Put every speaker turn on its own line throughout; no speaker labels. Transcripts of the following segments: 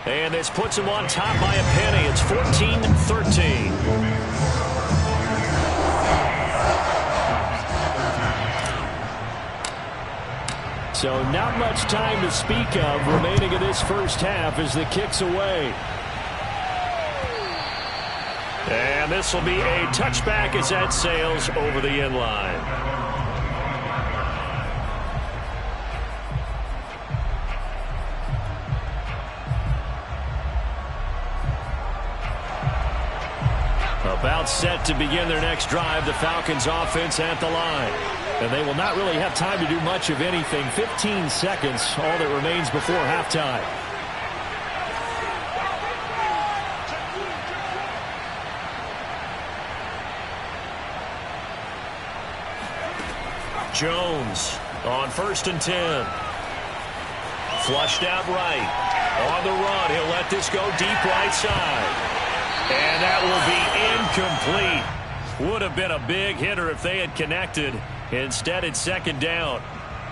And this puts them on top by a penny. It's 14-13. So not much time to speak of remaining in this first half as the kick's away. And this will be a touchback as that sails over the end line. About set to begin their next drive, the Falcons offense at the line. And they will not really have time to do much of anything. 15 seconds, all that remains before halftime. Jones on 1st and 10. Flushed out right. On the run, he'll let this go deep right side. And that will be incomplete. Would have been a big hitter if they had connected. Instead, it's 2nd down.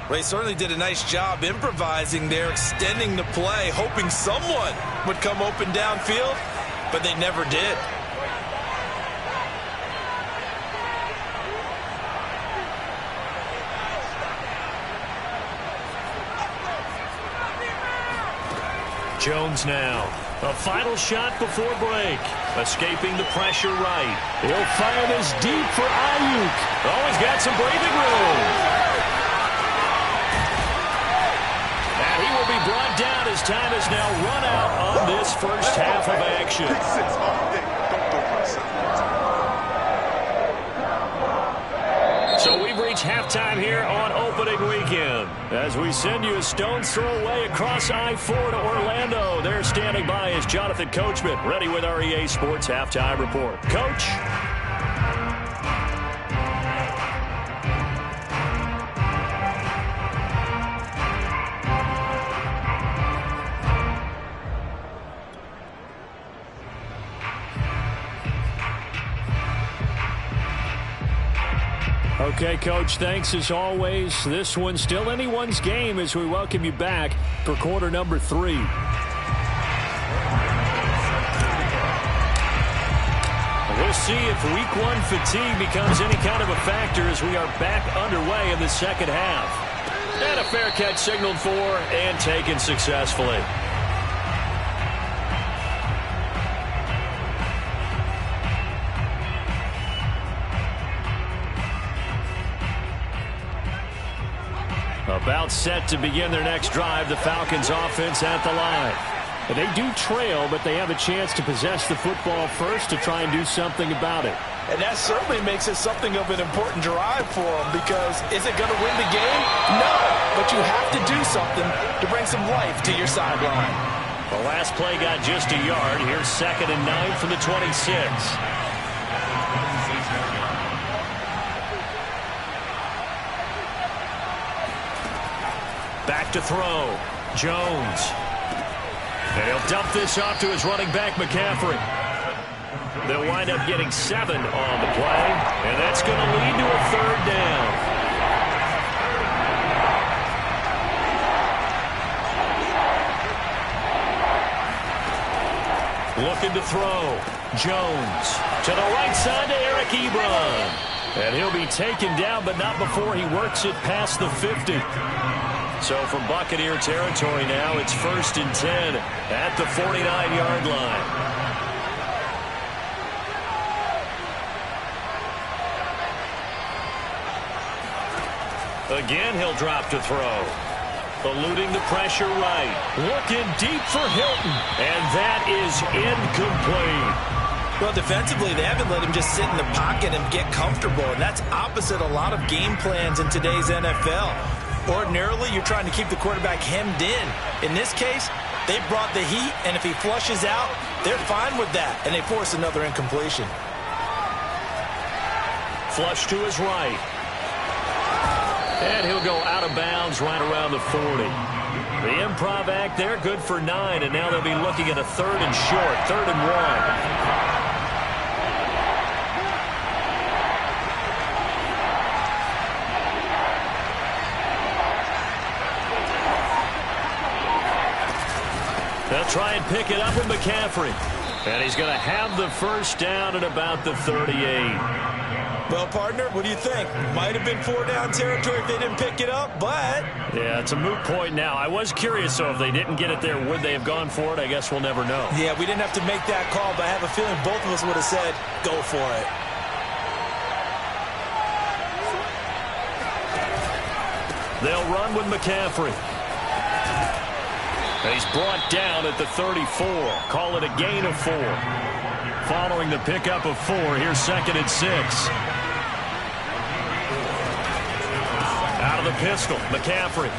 They certainly did a nice job improvising there, extending the play, hoping someone would come open downfield, but they never did.
Jones now. A final shot before break. Escaping the pressure right. He'll fire this deep for Ayuk. Oh, he's got some breathing room. And he will be brought down as time is now run out on this first half of action. So we've reached halftime here on opening weekend. As we send you a stone's throw away across I-4 to Orlando. There standing by is Jonathan Coachman, ready with our EA Sports Halftime Report. Coach? Okay, Coach, thanks as always. This one's still anyone's game as we welcome you back for quarter number 3. We'll see if week 1 fatigue becomes any kind of a factor as we are back underway in the second half. And a fair catch signaled for and taken successfully. About set to begin their next drive, the Falcons offense at the line. And they do trail, but they have a chance to possess the football first to try and do something about it.
And that certainly makes it something of an important drive for them, because is it going to win the game? No, but you have to do something to bring some life to your sideline.
The last play got just a yard. Here's 2nd and 9 from the 26. Back to throw. Jones. And he'll dump this off to his running back, McCaffrey. They'll wind up getting 7 on the play, and that's going to lead to a 3rd down. Looking to throw. Jones to the right side to Eric Ebron. And he'll be taken down, but not before he works it past the 50. So from Buccaneer territory now, it's 1st and 10 at the 49-yard line. Again, he'll drop to throw. Eluding the pressure right. Looking deep for Hilton. And that is incomplete.
Well, defensively, they haven't let him just sit in the pocket and get comfortable. And that's opposite a lot of game plans in today's NFL. Ordinarily, you're trying to keep the quarterback hemmed in. In this case, they brought the heat, and if he flushes out, they're fine with that, and they force another incompletion.
Flush to his right. And he'll go out of bounds right around the 40. The improv act there, good for 9, and now they'll be looking at a 3rd and short, 3rd and 1. They'll They'll try and pick it up with McCaffrey. And he's going to have the first down at about the 38.
Well, partner, what do you think? Might have been 4-down territory if they didn't pick it up, but...
Yeah, it's a moot point now. I was curious, so if they didn't get it there, would they have gone for it? I guess we'll never know.
Yeah, we didn't have to make that call, but I have a feeling both of us would have said, go for it.
They'll run with McCaffrey. And he's brought down at the 34. Call it a gain of 4. Following the pickup of 4, here's 2nd and 6. Out of the pistol, McCaffrey.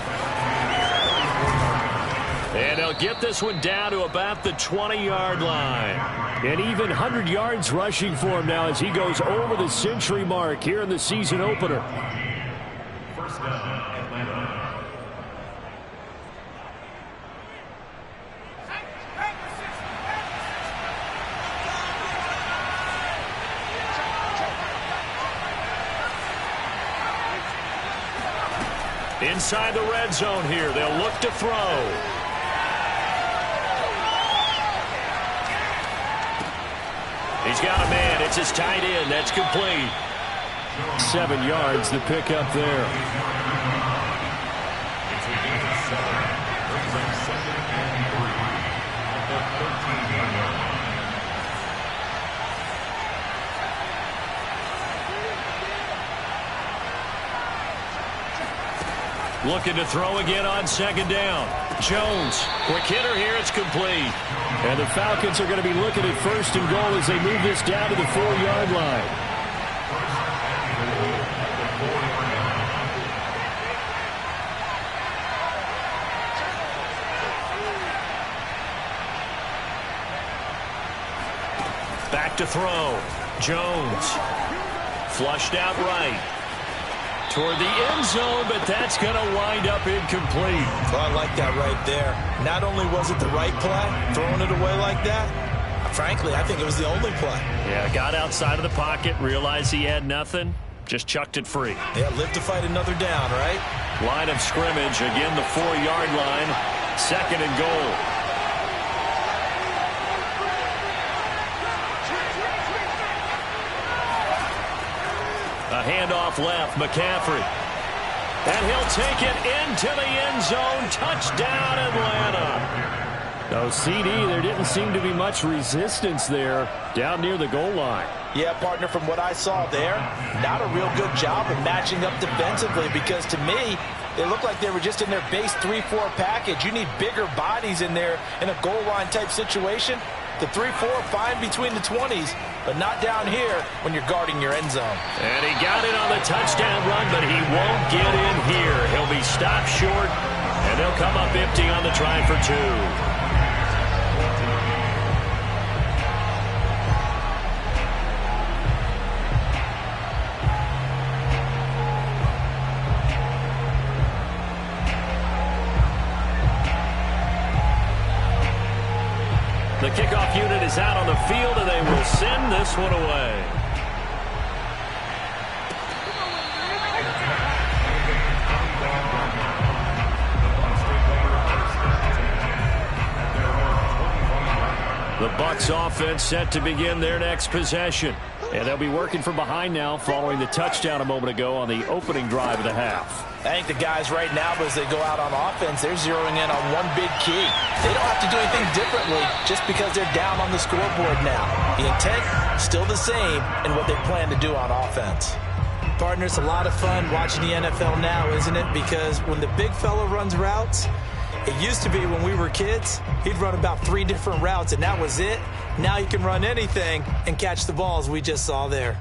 And they'll get this one down to about the 20-yard line. And even 100 yards rushing for him now as he goes over the century mark here in the season opener.
First down, Atlanta.
Inside the red zone here. They'll look to throw. He's got a man. It's his tight end. That's complete. 7 yards to pick up there. Looking to throw again on 2nd down. Jones, quick hitter here, it's complete. And the Falcons are going to be looking at 1st and goal as they move this down to the 4-yard line. Back to throw. Jones, flushed out right. Toward the end zone, but that's going to wind up incomplete.
Well, I like that right there. Not only was it the right play, throwing it away like that, frankly, I think it was the only play.
Yeah, got outside of the pocket, realized he had nothing, just chucked it free.
Yeah, live to fight another down, right?
Line of scrimmage, again the 4-yard line, 2nd and goal. A handoff left, McCaffrey. And he'll take it into the end zone. Touchdown, Atlanta. No, CD, there didn't seem to be much resistance there down near the goal line.
Yeah, partner, from what I saw there, not a real good job of matching up defensively because to me, it looked like they were just in their base 3-4 package. You need bigger bodies in there in a goal line type situation. The 3-4 fine between the 20s, but not down here when you're guarding your end zone.
And he got it on the touchdown run, but he won't get in here. He'll be stopped short, and they'll come up empty on the try for 2. The kickoff unit is out on the field, and they will send this one away. The Bucs offense set to begin their next possession. And they'll be working from behind now following the touchdown a moment ago on the opening drive of the half.
I think the guys right now, as they go out on offense, they're zeroing in on one big key. They don't have to do anything differently just because they're down on the scoreboard now. The intent, still the same in what they plan to do on offense. Partner, it's a lot of fun watching the NFL now, isn't it? Because when the big fella runs routes, it used to be when we were kids, he'd run about 3 different routes, and that was it. Now he can run anything and catch the balls we just saw there.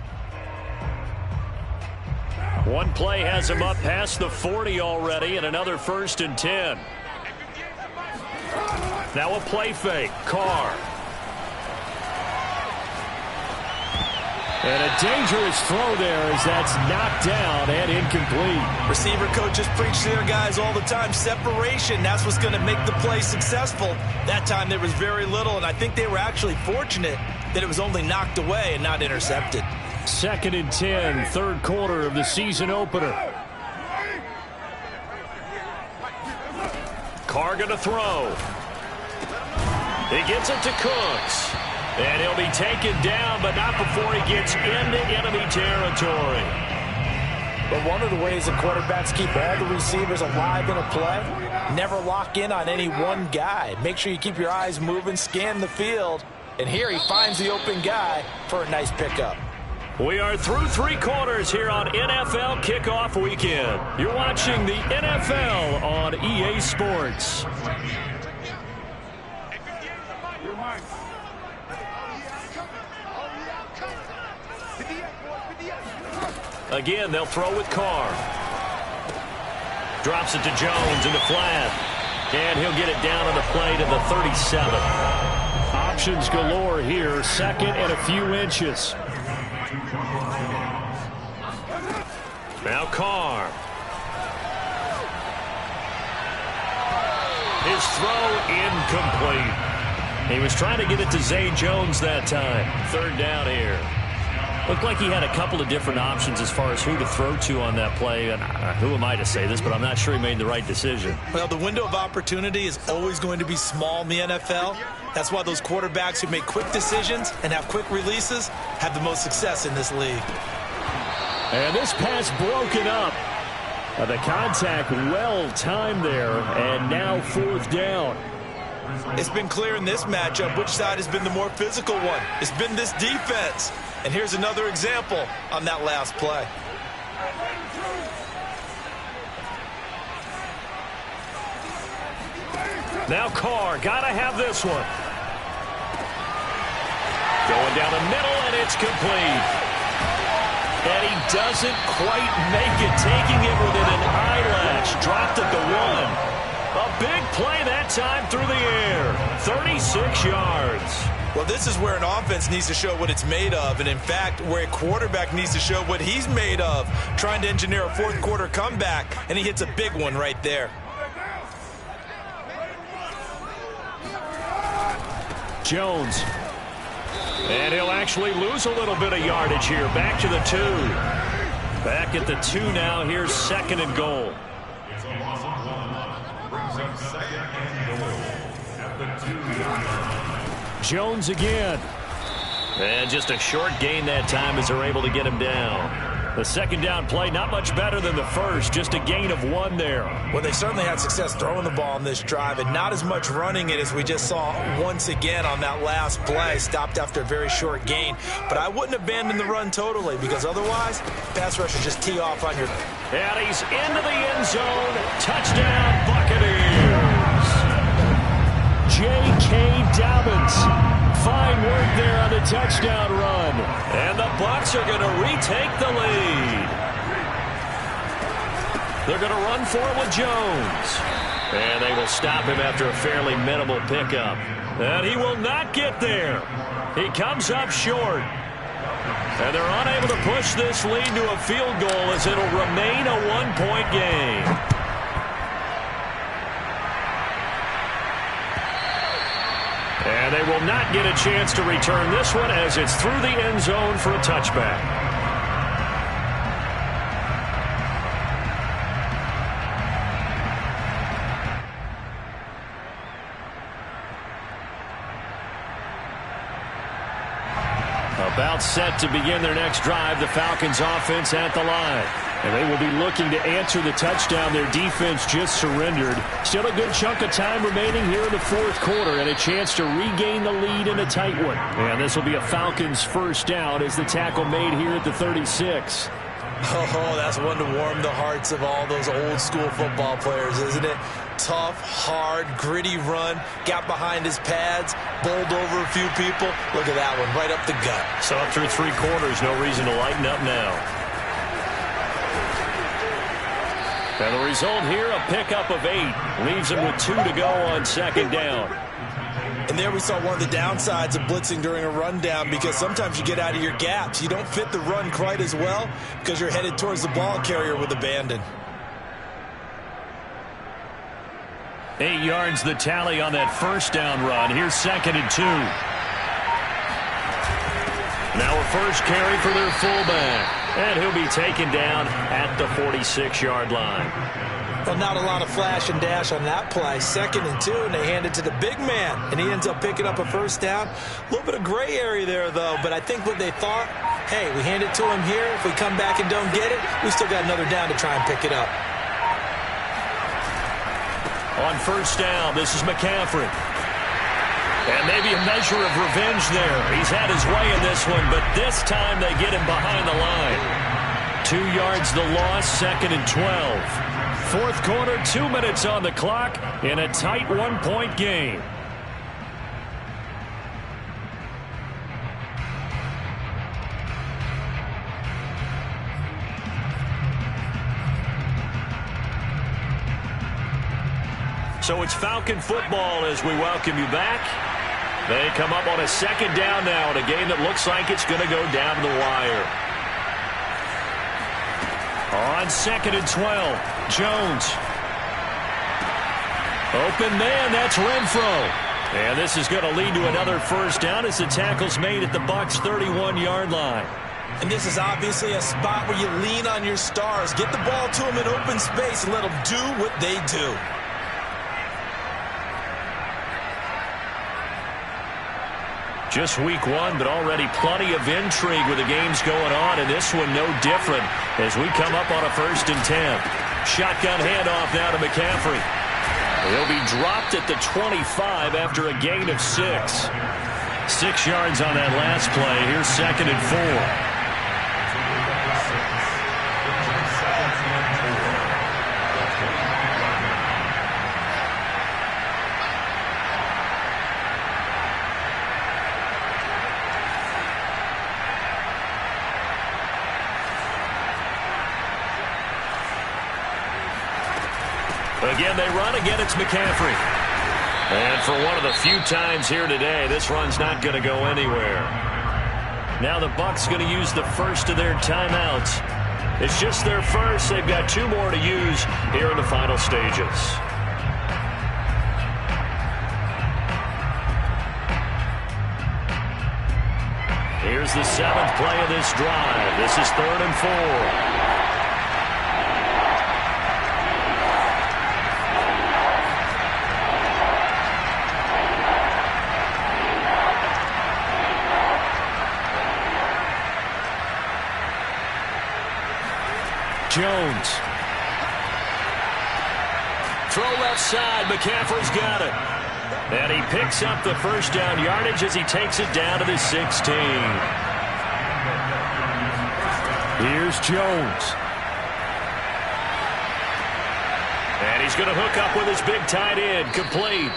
One play has him up past the 40 already, and another 1st and 10. Now a play fake. Carr. And a dangerous throw there as that's knocked down and incomplete.
Receiver coaches preach to their guys all the time. Separation, that's what's going to make the play successful. That time there was very little, and I think they were actually fortunate that it was only knocked away and not intercepted.
2nd and 10, 3rd quarter of the season opener. Carr going to throw. He gets it to Cooks. And he'll be taken down, but not before he gets into enemy territory.
But one of the ways that quarterbacks keep all the receivers alive in a play, never lock in on any one guy. Make sure you keep your eyes moving, scan the field. And here he finds the open guy for a nice pickup.
We are through 3 quarters here on NFL Kickoff Weekend. You're watching the NFL on EA Sports. Again, they'll throw with Carr. Drops it to Jones in the flat. And he'll get it down on the play to the 37. Options galore here. Second and a few inches. Now Carr. His throw incomplete. He was trying to get it to Zay Jones that time. Third down here. Looked like he had a couple of different options as far as who to throw to on that play. And who am I to say this, but I'm not sure he made the right decision.
Well, the window of opportunity is always going to be small in the NFL. That's why those quarterbacks who make quick decisions and have quick releases have the most success in this league.
And this pass broken up. The contact well timed there, and now 4th down.
It's been clear in this matchup which side has been the more physical one. It's been this defense. And here's another example on that last play.
Now Carr, gotta have this one. Going down the middle, and it's complete. And he doesn't quite make it, taking it within an eyelash. Dropped at the 1. A big play that time through the air. 36 yards.
Well, this is where an offense needs to show what it's made of, and in fact, where a quarterback needs to show what he's made of, trying to engineer a 4th quarter comeback, and he hits a big one right there.
Jones. And he'll actually lose a little bit of yardage here. Back to the 2. Back at the 2 now. Here's 2nd and goal.
It's a loss of 1. Brings up 2nd and goal at the 2-yard line.
Jones again. And just a short gain that time as they're able to get him down. The 2nd down play, not much better than the first. Just a gain of 1 there.
Well, they certainly had success throwing the ball on this drive, and not as much running it as we just saw once again on that last play. Stopped after a very short gain. But I wouldn't abandon the run totally, because otherwise, pass rushers just tee off on your...
And he's into the end zone. Touchdown, Buccaneers. J.K. Dobbins. Fine work there on the touchdown run. And the Bucs are going to retake the lead. They're going to run for it with Jones. And they will stop him after a fairly minimal pickup. And he will not get there. He comes up short. And they're unable to push this lead to a field goal as it'll remain a 1-point game. And they will not get a chance to return this one as it's through the end zone for a touchback. About set to begin their next drive, the Falcons offense at the line. And they will be looking to answer the touchdown their defense just surrendered. Still a good chunk of time remaining here in the 4th quarter and a chance to regain the lead in a tight one. And this will be a Falcons first down as the tackle made here at the 36.
Oh, that's one to warm the hearts of all those old school football players, isn't it? Tough, hard, gritty run, got behind his pads, bowled over a few people. Look at that one, right up the gut.
So up through 3 quarters, no reason to lighten up now. And the result here, a pickup of 8. Leaves him with 2 to go on 2nd down.
And there we saw one of the downsides of blitzing during a rundown, because sometimes you get out of your gaps. You don't fit the run quite as well because you're headed towards the ball carrier with abandon.
8 yards the tally on that first down run. Here's 2nd and 2. Now a first carry for their fullback. And he'll be taken down at the 46-yard line.
Well, not a lot of flash and dash on that play. 2nd and 2, and they hand it to the big man, and he ends up picking up a first down. A little bit of gray area there, though, but I think what they thought, hey, we hand it to him here. If we come back and don't get it, we still got another down to try and pick it up.
On first down, this is McCaffrey. And maybe a measure of revenge there. He's had his way in this one, but this time they get him behind the line. 2 yards the loss, 2nd and 12. Fourth quarter, 2 minutes on the clock in a tight 1-point game. So it's Falcon football as we welcome you back. They come up on a 2nd down now in a game that looks like it's going to go down the wire. On 2nd and 12, Jones. Open man, that's Renfro. And this is going to lead to another first down as the tackle's made at the Bucs' 31-yard line.
And this is obviously a spot where you lean on your stars. Get the ball to them in open space and let them do what they do.
Just week 1, but already plenty of intrigue with the games going on, and this one no different as we come up on a 1st and 10. Shotgun handoff now to McCaffrey. He'll be dropped at the 25 after a gain of 6. 6 yards on that last play. Here's 2nd and 4. Again, they run. Again, it's McCaffrey. And for one of the few times here today, this run's not going to go anywhere. Now the Bucs going to use the first of their timeouts. It's just their first. They've got 2 more to use here in the final stages. Here's the 7th play of this drive. This is 3rd and 4. Jones. Throw left side. McCaffrey's got it. And he picks up the first down yardage as he takes it down to the 16. Here's Jones. And he's going to hook up with his big tight end. Complete.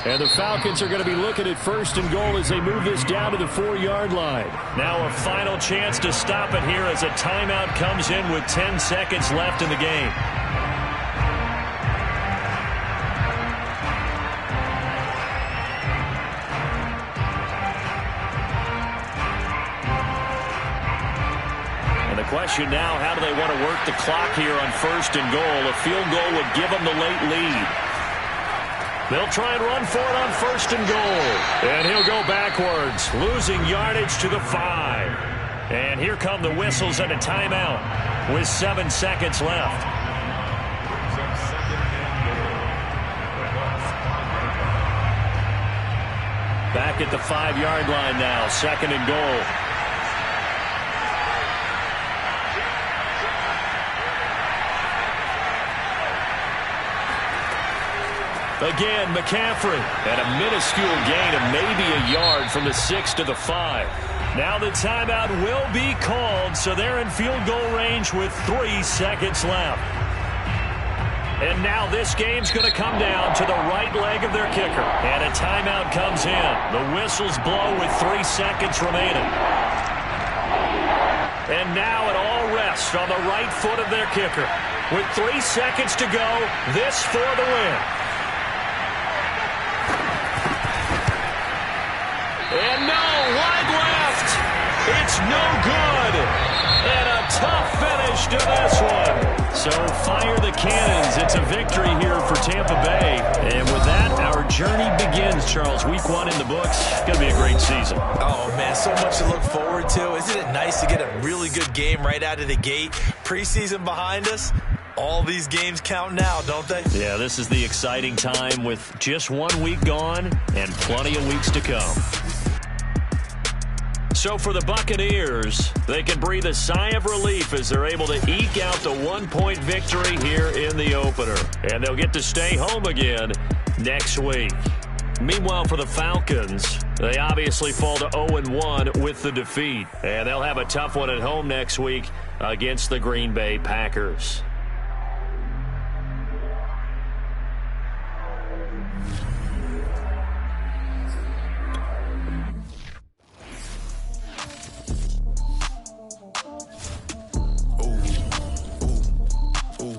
And the Falcons are going to be looking at 1st and goal as they move this down to the 4-yard line. Now a final chance to stop it here as a timeout comes in with 10 seconds left in the game. And the question now, how do they want to work the clock here on 1st and goal? A field goal would give them the late lead. They'll try and run for it on 1st and goal. And he'll go backwards, losing yardage to the 5. And here come the whistles and a timeout with 7 seconds left. Back at the 5-yard line now, 2nd and goal. Again, McCaffrey at a minuscule gain of maybe a yard from the 6 to the 5. Now the timeout will be called, so they're in field goal range with 3 seconds left. And now this game's going to come down to the right leg of their kicker. And a timeout comes in. The whistles blow with 3 seconds remaining. And now it all rests on the right foot of their kicker. With 3 seconds to go, this for the win. And no, wide left. It's no good. And a tough finish to this one. So fire the cannons. It's a victory here for Tampa Bay. And with that, our journey begins, Charles. Week 1 in the books. It's going to be a great season.
Oh, man, so much to look forward to. Isn't it nice to get a really good game right out of the gate? Preseason behind us. All these games count now, don't they?
Yeah, this is the exciting time with just 1 week gone and plenty of weeks to come. So for the Buccaneers, they can breathe a sigh of relief as they're able to eke out the 1-point victory here in the opener. And they'll get to stay home again next week. Meanwhile, for the Falcons, they obviously fall to 0-1 with the defeat. And they'll have a tough one at home next week against the Green Bay Packers.